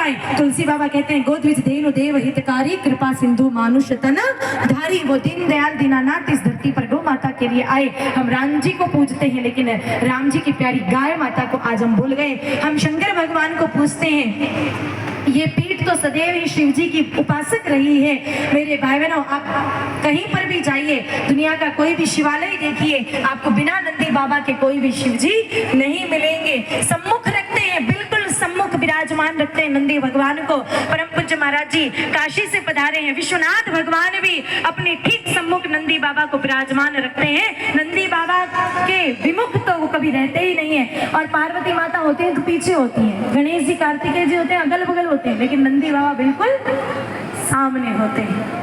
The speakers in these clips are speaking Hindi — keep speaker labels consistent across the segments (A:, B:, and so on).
A: आए। तुलसी बाबा कहते हैं गोद्विज देनु देव हितकारी कृपा सिंधु मानुष तन धारी। वो दीन दयाल दीनानाथ इस धरती पर गौ माता के लिए आए। हम राम जी को पूजते हैं लेकिन राम जी की प्यारी गाय माता को आज हम भूल गए। हम शंकर भगवान को पूजते हैं। ये पीठ तो सदैव ही शिव जी की उपासक रही है। मेरे भाई बहनों, आप कहीं पर भी जाइए, दुनिया का कोई भी शिवालय देखिए, आपको बिना नंदी बाबा के कोई भी शिव जी नहीं मिलेंगे। सम्मुख रखते हैं, बिल्कुल सम्मुख विराजमान रखते हैं नंदी भगवान को। परम पूज्य महाराज जी काशी से पधारे हैं, विश्वनाथ भगवान भी अपने ठीक सम्मुख नंदी बाबा को विराजमान रखते हैं। नंदी बाबा के विमुख तो वो कभी रहते ही नहीं है। और पार्वती माता होते हैं तो पीछे होती हैं, गणेश जी कार्तिकेय जी होते हैं अगल बगल होते हैं, लेकिन नंदी बाबा बिल्कुल सामने होते हैं।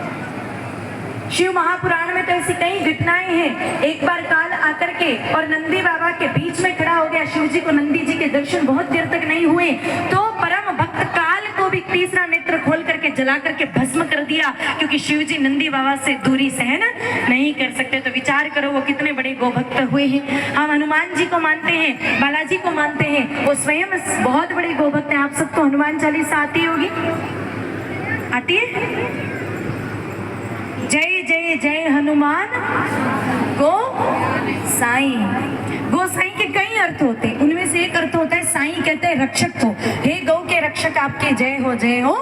A: शिव महापुराण में तो ऐसी कई घटनाएं हैं। एक बार काल आकर के और नंदी बाबा के बीच में खड़ा हो गया। शिव जी को नंदी जी के दर्शन बहुत देर तक नहीं हुए, तो परम भक्त काल को भी तीसरा नेत्र खोल करके जला करके भस्म कर दिया, क्योंकि शिव जी नंदी बाबा से दूरी सहन नहीं कर सकते। तो विचार करो वो कितने बड़े गोभक्त हुए हैं। हम हनुमान जी को मानते हैं, बालाजी को मानते हैं, वो स्वयं बहुत बड़े गोभक्त हैं। आप सबको हनुमान चालीसा आती होगी? आती है? जय जय जय हनुमान गो साईं। गो साईं के कई अर्थ होते हैं, उनमें से एक अर्थ होता है साईं कहते हैं रक्षक को। हे गौ के रक्षक आपके जय हो जय हो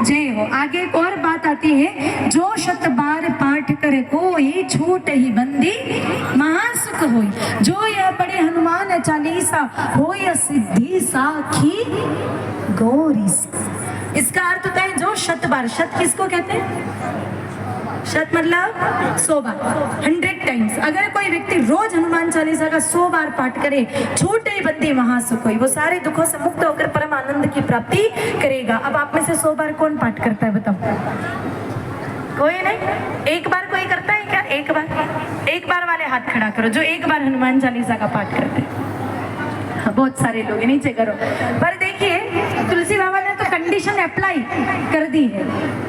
A: जय हो। आगे एक और बात आती है, जो शत बार पाठ करे कोई छूट ही बंदी महासुख होई। जो यह पढ़े हनुमान चालीसा होय सिद्धि साखी गौरी। इसका अर्थ होता है जो शत बार, शत किसको कहते हैं? शत मतलब 100 बार, 100 टाइम्स। अगर कोई व्यक्ति रोज हनुमान चालीसा का 100 बार पाठ करे, छूटे बंदी महासुख होई, वो सारे दुखों से मुक्त होकर परम आनंद की प्राप्ति करेगा। अब आप में से 100 बार कौन पाठ करता है बताओ? कोई नहीं। एक बार कोई करता है क्या? एक बार वाले हाथ खड़ा करो जो एक बार हनुमान चालीसा का पाठ करते हैं। बहुत सारे लोग, नीचे करो। पर देखिए तुलसी बाबा ने तो कंडीशन अप्लाई कर दी है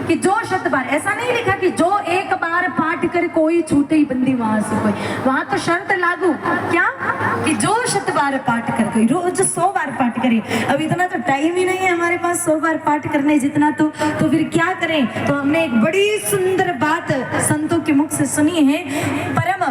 A: कि जो शत बार, ऐसा नहीं लिखा कि जो एक बार पाठ कर कोई छूटे ही बंदी महासुख होई। वहां तो शर्त लागू क्या कि जो शत बार पाठ कर कोई रोज 100 बार पाठ करे। अब इतना तो टाइम ही नहीं है हमारे पास 100 बार पाठ करने जितना, तो फिर क्या करें? तो हमने एक बड़ी सुंदर बात संतों के मुख से सुनी है। परम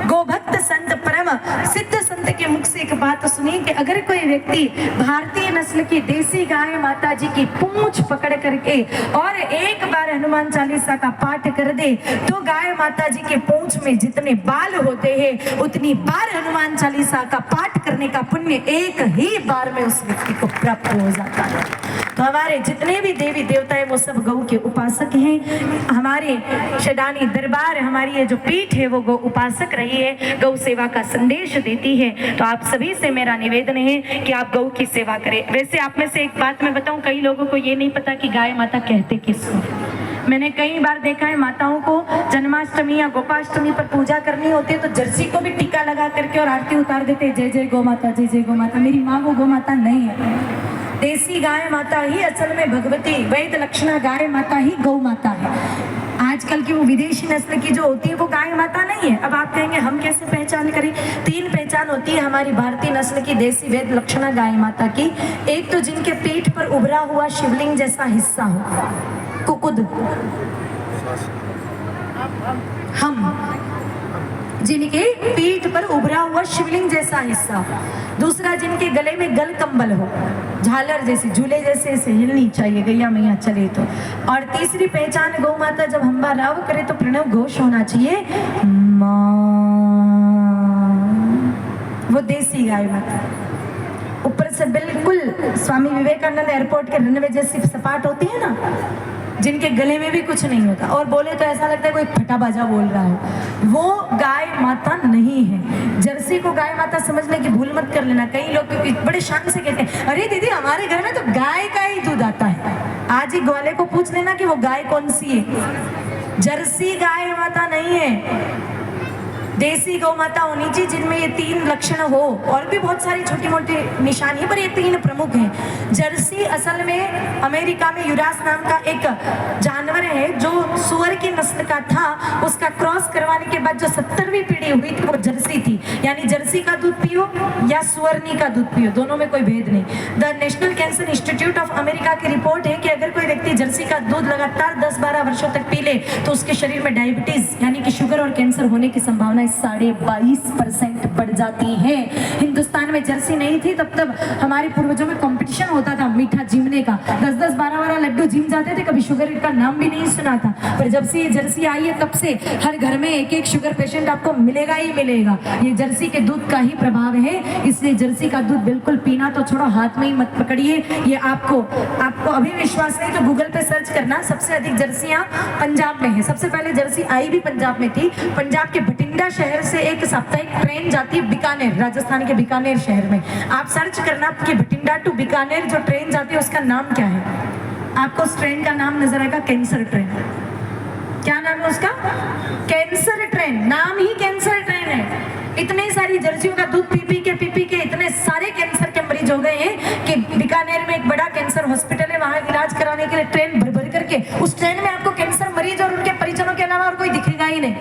A: गोभक्त संत, परम सिद्ध संत के मुख से एक बात सुनी कि अगर कोई व्यक्ति भारतीय नस्ल की देसी गाय माता जी की पूंछ पकड़ करके और एक बार हनुमान चालीसा का पाठ कर दे, तो गाय माता जी के पूंछ में जितने बाल होते हैं उतनी बार हनुमान चालीसा का पाठ करने का पुण्य एक ही बार में उस व्यक्ति को प्राप्त हो जाता है। तो हमारे जितने भी देवी देवता है वो सब गौ के उपासक हैं। हमारे शैदानी दरबार, हमारी ये जो पीठ है वो गौ उपासक रही है, गौ सेवा का संदेश देती है। तो आप सभी से मेरा निवेदन है कि आप गौ की सेवा करें। वैसे आप में से एक बात मैं बताऊं, कई लोगों को ये नहीं पता कि गाय माता कहते किसको। मैंने कई बार देखा है माताओं को जन्माष्टमी या गोपाष्टमी पर पूजा करनी होती है तो जर्सी को भी टीका लगा करके और आरती उतार देते हैं, जय जय गौ माता, जय जय गौ माता। मेरी माँ वो गौ माता नहीं है। देसी गाय माता ही असल में भगवती वैद लक्षणा गाय माता ही गौ माता है। आजकल की वो विदेशी नस्ल की जो होती है वो गाय माता नहीं है। अब आप कहेंगे हम कैसे पहचान करें? 3 पहचान होती है हमारी भारतीय नस्ल की देसी वैद लक्षणा गाय माता की। एक तो जिनके पीठ पर उभरा हुआ शिवलिंग जैसा हिस्सा हो, कुकुद, हम जिनके पीठ पर उभरा हुआ शिवलिंग जैसा हिस्सा। दूसरा जिनके गले में गल कंबल हो, झालर जैसी, झूले जैसे ऐसे हिलनी चाहिए गैया मैया चले तो। और तीसरी पहचान गौ माता जब हम्बा राव करे तो प्रणव घोष होना चाहिए वो देसी गाय माता। ऊपर से बिल्कुल स्वामी विवेकानंद एयरपोर्ट के रनवे जैसी सपाट होती है ना, जिनके गले में भी कुछ नहीं होता और बोले तो ऐसा लगता है कोई फटा बाजा बोल रहा हो, वो गाय माता नहीं है। जर्सी को गाय माता समझने की भूल मत कर लेना। कई लोग बड़े शान से कहते हैं अरे दीदी हमारे घर में तो गाय का ही दूध आता है। आज ही ग्वाले को पूछ लेना कि वो गाय कौन सी है। जर्सी गाय माता नहीं है। देसी गौ माता होनी चाहिए जिनमें ये 3 लक्षण हो, और भी बहुत सारी छोटी मोटी निशानी है पर ये 3 प्रमुख हैं। जर्सी असल में अमेरिका में यूरास नाम का एक जानवर है जो सुअर की नस्ल का था, उसका क्रॉस करवाने के बाद जो 70वीं पीढ़ी हुई थी वो जर्सी थी। यानी जर्सी का दूध पियो या सुअरनी का दूध पियो, दोनों में कोई भेद नहीं। The national cancer institute of America की रिपोर्ट है कि अगर कोई व्यक्ति जर्सी का दूध लगातार 10-12 वर्षों तक पी ले तो उसके शरीर में डायबिटीज यानी कि शुगर और कैंसर होने की संभावना 22.5% बढ़ जाती है। हिंदुस्तान में जर्सी नहीं थी तब हमारे पूर्वजों में कंपटीशन होता था मीठा जीमने का, 10-10 12-12 लड्डू जीम जाते थे, कभी शुगर का नाम भी नहीं सुना था। पर जब से ये जर्सी आई है तब से हर घर में एक शुगर पेशेंट आपको मिलेगा ही मिलेगा। ये जर्सी के दूध का ही प्रभाव है, इसलिए जर्सी का दूध बिल्कुल पीना तो छोड़ो, हाथ में ही मत पकड़िए। ये आपको अभी विश्वास नहीं तो गूगल पे सर्च करना, सबसे अधिक जर्सियां पंजाब में है। सबसे पहले जर्सी आई भी पंजाब में थी। पंजाब के बठिंडा शहर से एक साप्ताहिक ट्रेन जाती है बीकानेर, राजस्थान के बीकानेर शहर में। आप सर्च करना कि बठिंडा टू बीकानेर जो ट्रेन जाती है उसका नाम क्या है। आपको उस ट्रेन का नाम नजर आएगा, कैंसर ट्रेन। क्या नाम है उसका? Cancer train. नाम ही कैंसर ट्रेन है। इतने सारी जर्सियों का दूध पी पी के इतने सारे कैंसर के मरीज हो गए हैं कि बीकानेर में एक बड़ा कैंसर हॉस्पिटल है, वहां इलाज कराने के लिए ट्रेन भर भर करके, उस ट्रेन में आपको कैंसर मरीज और उनके परिजनों के अलावा और कोई दिखेगा ही नहीं।